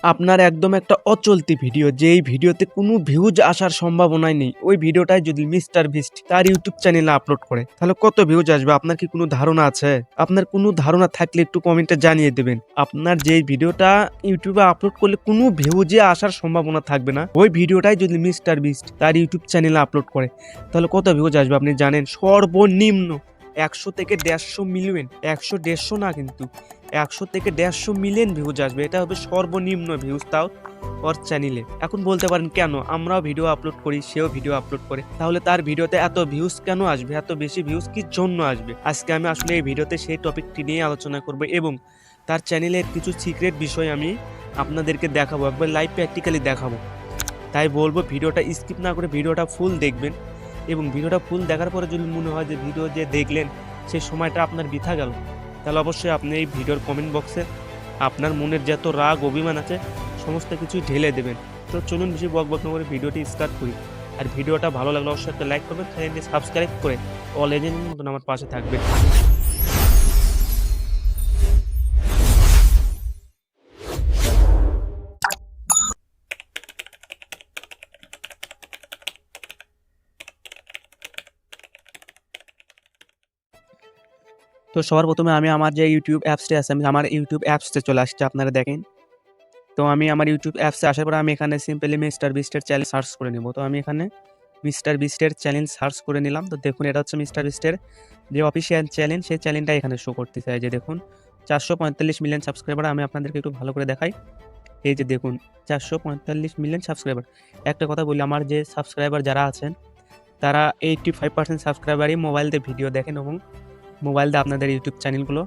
আপনার একদম একটা অচলতি ভিডিও, যেই ভিডিওতে কোনো ভিউজ আসার সম্ভাবনাই নেই, ওই ভিডিওটাই যদি মিস্টার বিস্ট তার ইউটিউব চ্যানেলে আপলোড করে, তাহলে কত ভিউজ আসবে? আপনার কি কোনো ধারণা আছে? আপনার কোনো ধারণা থাকলে একটু কমেন্টে জানিয়ে দেবেন। আপনার যেই ভিডিওটা ইউটিউবে আপলোড করলে কোনো ভিউজে আসার সম্ভাবনা থাকবে না, ওই ভিডিওটাই যদি মিস্টার বিস্ট তার ইউটিউব চ্যানেলে আপলোড করে, তাহলে কত ভিউজ আসবে আপনি জানেন? সর্বনিম্ন 100 থেকে 150 মিলিয়ন, 100-150 না, কিন্তু 100 থেকে 150 মিলিয়ন ভিউজ আসবে। এটা হবে সর্বনিম্ন ভিউজ, তাও ওর চ্যানেলে। এখন বলতে পারেন কেন? আমরাও ভিডিও আপলোড করি, সেও ভিডিও আপলোড করে, তাহলে তার ভিডিওতে এত ভিউজ কেন আসবে? এত বেশি ভিউজ কি জন্য আসবে? আজকে আমি আসলে এই ভিডিওতে সেই টপিকটি নিয়ে আলোচনা করব এবং তার চ্যানেলের কিছু সিক্রেট বিষয় আমি আপনাদেরকে দেখাবো, একবার লাইভ প্র্যাকটিক্যালি দেখাবো। তাই বলবো ভিডিওটা স্কিপ না করে ভিডিওটা ফুল দেখবেন, এবং ভিডিওটা ফুল দেখার পরে যদি মনে হয় যে ভিডিও যে দেখলেন সেই সময়টা আপনার বৃথা গেল, তাহলে অবশ্যই আপনি এই ভিডিওর কমেন্ট বক্সে আপনার মনের যত রাগ অভিমান আছে সমস্ত কিছুই ঢেলে দেবেন। তো চলুন বেশি বক বক না করে ভিডিওটি স্টার্ট করি। আর ভিডিওটা ভালো লাগলে অবশ্যই একটা লাইক করবেন, চ্যানেলটি সাবস্ক্রাইব করে অল এজেন্ট মতন আমার পাশে থাকবেন। তো সবার প্রথমে আমি আমার যে ইউটিউব অ্যাপসটি আছে, আমি আমার ইউটিউব অ্যাপসে চলে আসছে, আপনারা দেখেন। তো আমি আমার ইউটিউব অ্যাপসে আসার পরে আমি এখানে সিম্পলি মিস্টার বিস্টের চ্যানেল সার্চ করে নেব। তো আমি এখানে মিস্টার বিস্টের চ্যানেল সার্চ করে নিলাম। তো দেখুন, এটা হচ্ছে মিস্টার বিস্টের যে অফিসিয়াল চ্যানেল, সেই চ্যানেলটা এখানে শো করতে চাই। যে দেখুন 445 মিলিয়ন সাবস্ক্রাইবার। আমি আপনাদেরকে একটু ভালো করে দেখাই। এই যে দেখুন 445 মিলিয়ন সাবস্ক্রাইবার। একটা কথা বলি, আমার যে সাবস্ক্রাইবার যারা আছেন তারা 85% সাবস্ক্রাইবারই মোবাইল দিয়ে ভিডিও দেখেন এবং মোবাইল দিয়ে আপনাদের ইউটিউব চ্যানেলগুলো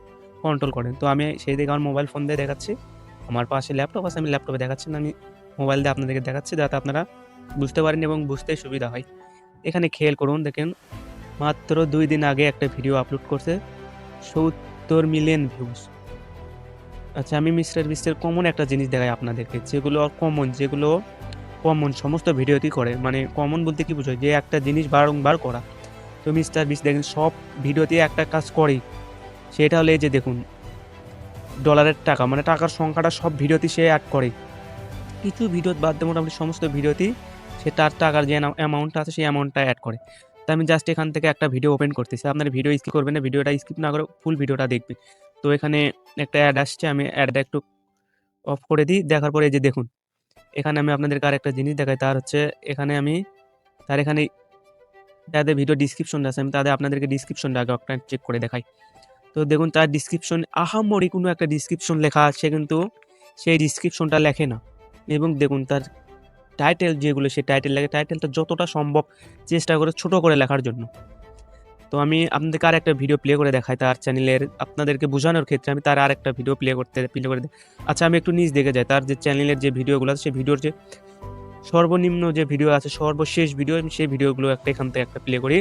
কন্ট্রোল করেন। তো আমি সেই দিকে আমার মোবাইল ফোন দিয়ে দেখাচ্ছি, আমার পাশে ল্যাপটপ আছে, আমি ল্যাপটপে দেখাচ্ছি না, আমি মোবাইল দিয়ে আপনাদেরকে দেখাচ্ছি যাতে আপনারা বুঝতে পারেন এবং বুঝতে সুবিধা হয়। এখানে খেয়াল করুন, দেখেন মাত্র 2 দিন আগে একটা ভিডিও আপলোড করছে, 70 মিলিয়ন ভিউজ। আচ্ছা, আমি মিস্টার বিস্টের কমন একটা জিনিস দেখাই আপনাদেরকে, যেগুলো কমন সমস্ত ভিডিওতেই করে। মানে কমন বলতে কি বোঝায়? যে একটা জিনিস বারংবার করা। তো মিস্টার বিস্ট দেখেন সব ভিডিওতে একটা কাজ করেই, সেটা হলো এই যে দেখুন ডলারের টাকা, মানে টাকার সংখ্যাটা সব ভিডিওতেই সে অ্যাড করে। কিছু ভিডিও বাদ দিয়ে মোটামুটি সমস্ত ভিডিওতেই সে তার টাকার যে অ্যামাউন্টটা আছে সেই অ্যামাউন্টটা অ্যাড করে। তো আমি জাস্ট এখান থেকে একটা ভিডিও ওপেন করতেছি, আপনার ভিডিও স্কিপ করবেন না, ভিডিওটা স্কিপ না করে ফুল ভিডিওটা দেখবেন। তো এখানে একটা অ্যাড আসছে, আমি অ্যাডটা একটু অফ করে দিই। দেখার পরে এই যে দেখুন, এখানে আমি আপনাদেরকে আরেকটা জিনিস দেখাই, তার হচ্ছে এখানে আমি এখানে যাদের ভিডিও ডিসক্রিপশন আছে, আমি তাদের আপনাদেরকে ডিসক্রিপশনটা আগে একটা চেক করে দেখাই। তো দেখুন তার ডিসক্রিপশন আহামরি কোনো একটা ডিসক্রিপশন লেখা আছে, কিন্তু সেই ডিসক্রিপশনটা লেখে না। এবং দেখুন তার টাইটেল যেগুলো, সেই টাইটেল লেখে, টাইটেলটা যতটা সম্ভব চেষ্টা করে ছোট করে লেখার জন্য। তো আমি আপনাদেরকে আর একটা ভিডিও প্লে করে দেখাই তার চ্যানেলের, আপনাদেরকে বোঝানোর ক্ষেত্রে আমি তার আর একটা ভিডিও প্লে করে দিই। আচ্ছা, আমি একটু নিচ দেখে যাই, তার যে চ্যানেলের যে ভিডিওগুলো আছে সেই ভিডিওর যে সর্বনিম্ন যে ভিডিও আছে, সর্বশেষ ভিডিও, সেই ভিডিওগুলো এখান থেকে একটা প্লে করে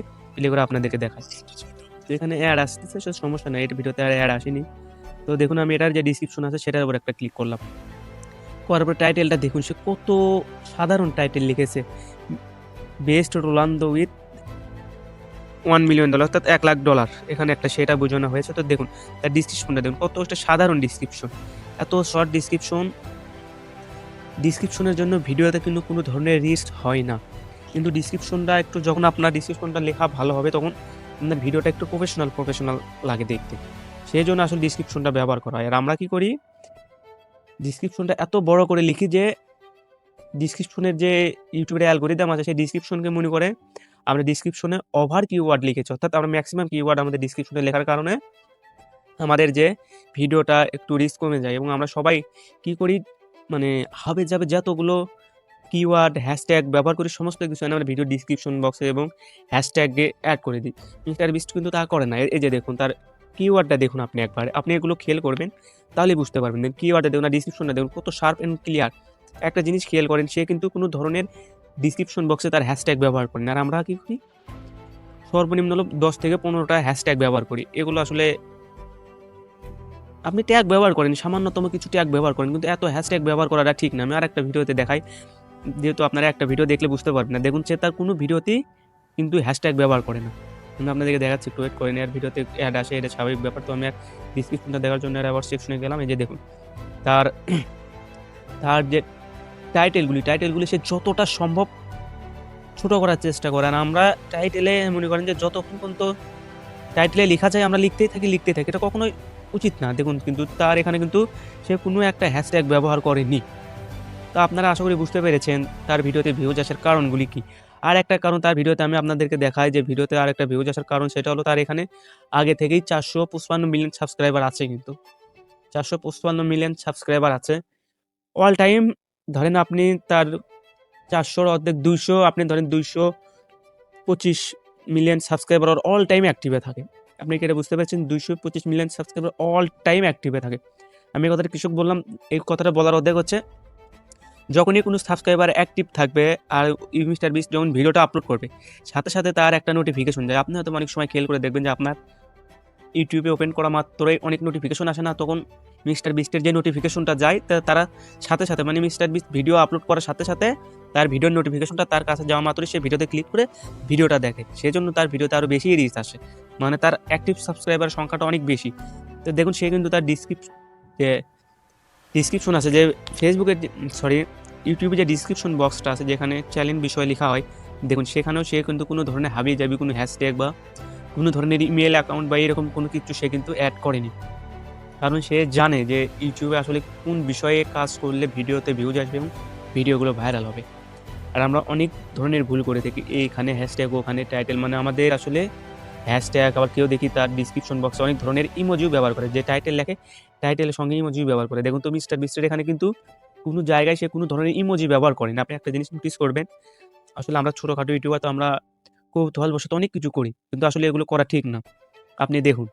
আপনাদেরকে দেখাই। তো এখানে অ্যাড আসতেছে, সে সমস্যা নাই, এটা ভিডিওতে আর অ্যাড আসেনি। তো দেখুন আমি এটার যে ডিসক্রিপশন আছে সেটার উপর একটা ক্লিক করলাম, করার পর টাইটেলটা দেখুন সে কত সাধারণ টাইটেল লিখেছে, বেস্ট রোনালদো উইথ $1 মিলিয়ন, অর্থাৎ $1,00,000 এখানে একটা সেটা বোঝানো হয়েছে। তো দেখুন তার ডিসক্রিপশনটা দেখুন, কত একটা সাধারণ ডিসক্রিপশন, এত শর্ট ডিসক্রিপশনের জন্য ভিডিওতে কিন্তু কোনো ধরনের রিস্ক হয় না। কিন্তু ডিসক্রিপশনটা একটু, যখন আপনার ডিসক্রিপশনটা লেখা ভালো হবে তখন আপনার ভিডিওটা একটু প্রফেশনাল লাগে দেখতে, সেই জন্য আসলে ডিসক্রিপশনটা ব্যবহার করা হয়। আর আমরা কি করি, ডিসক্রিপশনটা এত বড় করে লিখি যে ডিসক্রিপশনের যে ইউটিউবের অ্যালগরিদম আছে সেই ডিসক্রিপশনকে মনে করে আমরা ডিসক্রিপশনে ওভার কিওয়ার্ড লিখেছি, অর্থাৎ আমরা ম্যাক্সিমাম কিওয়ার্ড আমাদের ডিসক্রিপশনে লেখার কারণে আমাদের যে ভিডিওটা একটু রিস্ক কমে যায়। এবং আমরা সবাই কি করি, মানে হাবে যাবে যতগুলো কিওয়ার্ড হ্যাশট্যাগ ব্যবহার করি সমস্ত কিছু আমরা ভিডিও ডিসক্রিপশন বক্সে এবং হ্যাশট্যাগে অ্যাড করে দিই। মিস্টার বিস্ট কিন্তু তা করে না। এই যে দেখুন তার কিওয়ার্ডটা দেখুন, আপনি এগুলো খেয়াল করবেন, তাহলে বুঝতে পারবেন। কিওয়ার্ডটা দেখুন আর ডিসক্রিপশনটা দেখুন কত শার্প অ্যান্ড ক্লিয়ার। একটা জিনিস খেয়াল করেন, সে কিন্তু কোনো ধরনের ডিসক্রিপশন বক্সে তার হ্যাশট্যাগ ব্যবহার করেন। আর আমরা কি করি, সর্বনিম্ন হলো 10 থেকে 15টা হ্যাশট্যাগ ব্যবহার করি। এগুলো আসলে আপনি ট্যাগ ব্যবহার করেন, সামান্যতম কিছু ট্যাগ ব্যবহার করেন, কিন্তু এত হ্যাশট্যাগ ব্যবহার করাটা ঠিক না। আমি আর একটা ভিডিওতে দেখাই, যেহেতু আপনারা একটা ভিডিও দেখলে বুঝতে পারবেন না। দেখুন সে তার কোনো ভিডিওতেই কিন্তু হ্যাশট্যাগ ব্যবহার করে না। আমি আপনাদেরকে দেখাচ্ছি, একটু ওয়েট করেন। আর ভিডিওতে অ্যাড আসে, এটা স্বাভাবিক ব্যাপার। তো আমি আর ডিসক্রিপশনটা দেখার জন্য অ্যাওয়ার্ড সেকশনে গেলাম। এই যে দেখুন তার তার যে টাইটেলগুলি সে যতটা সম্ভব ছোট করার চেষ্টা করে। আর আমরা টাইটেলে মনে করেন যে যতক্ষণ পর্যন্ত টাইটেলে লেখা যায় আমরা লিখতেই থাকি। এটা কখনোই উচিত না। দেখুন কিন্তু তার এখানে কিন্তু সে কোনো একটা হ্যাশট্যাগ ব্যবহার করেনি। তো আপনারা আশা করি বুঝতে পেরেছেন তার ভিডিওতে ভিউজ আসার কারণগুলি কী। আর একটা কারণ তার ভিডিওতে আমি আপনাদেরকে দেখাই যে ভিডিওতে আরেকটা ভিউজ আসার কারণ সেটা হলো তার এখানে আগে থেকেই 455 মিলিয়ন সাবস্ক্রাইবার আছে কিন্তু। 455 মিলিয়ন সাবস্ক্রাইবার আছে। অল টাইম ধরেন আপনি তার 400 র অর্ধেক 200 আপনি ধরেন 225 মিলিয়ন সাবস্ক্রাইবার অল টাইম অ্যাক্টিভে থাকে। আপনি কি এটা বুঝতে পারছেন? 225 মিলিয়ন সাবস্ক্রাইবার অল টাইম অ্যাক্টিভে থাকে। আমি এই কথাটা কৃষক বললাম, এই কথাটা বলার অর্ধেক হচ্ছে যখনই কোনো সাবস্ক্রাইবার অ্যাক্টিভ থাকবে আর মিস্টার বিস্ট যখন ভিডিওটা আপলোড করবে সাথে সাথে তার একটা নোটিফিকেশন যায়। আপনি হয়তো অনেক সময় খেয়াল করে দেখবেন যে আপনার ইউটিউবে ওপেন করা মাত্রই অনেক নোটিফিকেশন আসে না, তখন মিস্টার বিস্টের যে নোটিফিকেশনটা যায় তারা সাথে সাথে মানে মিস্টার বিস্ট ভিডিও আপলোড করার সাথে সাথে তার ভিডিওর নোটিফিকেশনটা তার কাছে যাওয়া মাত্রই সে ভিডিওতে ক্লিক করে ভিডিওটা দেখে। সেজন্য তার ভিডিওতে আরও বেশি রিচ আসে, মানে তার অ্যাক্টিভ সাবস্ক্রাইবার সংখ্যাটা অনেক বেশি। তো দেখুন সে কিন্তু তার ডিসক্রিপশন আছে যে ফেসবুকের ইউটিউবে যে ডিসক্রিপশন বক্সটা আছে যেখানে চ্যানেল বিষয় লেখা হয়, দেখুন সেখানেও সে কিন্তু কোনো ধরনের হাবিজাবি কোনো হ্যাশট্যাগ বা কোনো ধরনের ইমেল অ্যাকাউন্ট বা এরকম কোনো কিছু সে কিন্তু অ্যাড করেনি। কারণ সে জানে যে ইউটিউবে আসলে কোন বিষয়ে কাজ করলে ভিডিওতে ভিউজ আসবে এবং ভিডিওগুলো ভাইরাল হবে। আর আমরা অনেক ধরনের ভুল করে থাকি, এইখানে হ্যাশট্যাগ ওখানে টাইটেল, মানে আমাদের আসলে হ্যাশট্যাগ, আবার কেউ দেখি তার ডিসক্রিপশন বক্সে অনেক ধরনের ইমোজিও ব্যবহার করে, যে টাইটেল লেখে টাইটেলের সঙ্গে ইমোজিও ব্যবহার করে। দেখুন তো মিস্টার বিস্টের এখানে কিন্তু কোনো জায়গায় সে কোনো ধরনের ইমোজি ব্যবহার করে না। আপনি একটা জিনিস নোটিস করবেন, আসলে আমরা ছোটোখাটো ইউটিউবার তো আমরা কৌতূহলবশত অনেক কিছু করি, কিন্তু আসলে এগুলো করা ঠিক না। আপনি দেখুন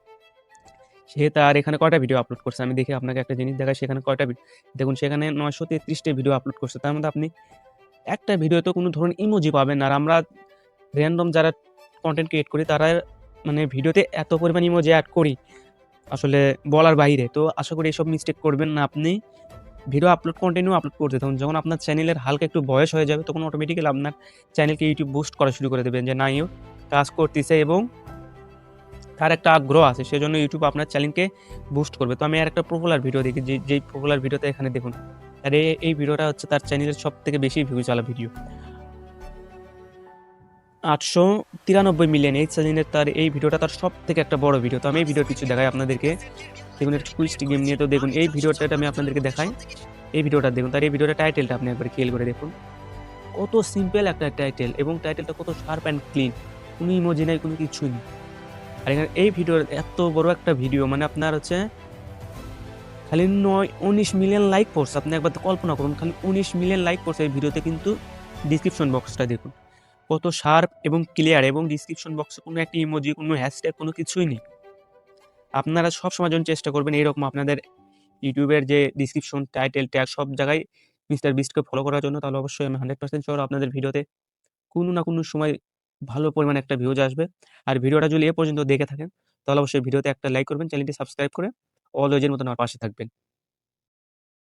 সে তার এখানে কয়টা ভিডিও আপলোড করছে, আমি দেখি আপনাকে একটা জিনিস দেখাই সেখানে কয়টা দেখুন সেখানে 933টা ভিডিও আপলোড করছে। তার মধ্যে আপনি একটা ভিডিওতে কোনো ধরনের ইমোজি পাবেন না। আর আমরা র্যান্ডম যারা কন্টেন্ট ক্রিয়েট করি তারা মানে ভিডিওতে এত পরিমাণ ইমোজি অ্যাড করি আসলে বলার বাইরে। তো আশা করি এসব মিস্টেক করবেন না। আপনি ভিডিও কন্টিনিউ আপলোড করতে থাকুন। যখন আপনার চ্যানেলের হালকা একটু বয়স হয়ে যাবে তখন অটোমেটিক্যালি আপনার চ্যানেলকে ইউটিউব বুস্ট করা শুরু করে দেবেন যে না ইউ কাজ করতেছে এবং তার একটা আগ্রহ আছে, সেজন্য ইউটিউব আপনার চ্যানেলকে বুস্ট করবে। তো আমি আর একটা পপুলার ভিডিও দেখি, যেই পপুলার ভিডিওতে এখানে দেখুন, আর এই ভিডিওটা হচ্ছে তার চ্যানেলের সবথেকে বেশি ভিউজ ওয়ালা ভিডিও, 893 মিলিয়ন এই চ্যানেলের তার এই ভিডিওটা তার সবথেকে একটা বড় ভিডিও। তো আমি এই ভিডিও কিছু দেখাই আপনাদেরকে। দেখুন একটা কুইজ গেম নিয়ে, তো দেখুন এই ভিডিওটা আমি আপনাদেরকে দেখাই। এই ভিডিওটা দেখুন, তার এই ভিডিওটা টাইটেলটা আপনি একবার খেয়াল করে দেখুন, কত সিম্পল একটা টাইটেল এবং টাইটেলটা কত শার্প অ্যান্ড ক্লিন, কোনো ইমোজি নাই, কোনো কিছুই নেই। আর এখানে এই ভিডিওর এত বড় একটা ভিডিও, মানে আপনার হচ্ছে খালি 19 মিলিয়ন লাইক পড়ছে। আপনি একবার তো কল্পনা করুন, খালি 19 মিলিয়ন লাইক পড়ছে এই ভিডিওতে, কিন্তু ডিসক্রিপশন বক্সটা দেখুন কত শার্প এবং ক্লিয়ার, এবং ডিসক্রিপশন বক্সে কোনো একটা ইমোজি, কোনো হ্যাশট্যাগ, কোনো কিছুই নেই। আপনারা সবসময় জন্য চেষ্টা করবেন এইরকম আপনাদের ইউটিউবের যে ডিসক্রিপশন, টাইটেল, ট্যাগ সব জায়গায় মিস্টার বিস্টকে ফলো করার জন্য। তাহলে অবশ্যই আমি 100% শিওর আপনাদের ভিডিওতে কোনো না কোনো সময় ভালো পরিমাণে একটা ভিউজ আসবে। আর ভিডিওটা যদি এ পর্যন্ত দেখে থাকেন তাহলে অবশ্যই ভিডিওতে একটা লাইক করবেন, চ্যানেলটি সাবস্ক্রাইব করে অলওয়েজের মতন আমার পাশে থাকবেন।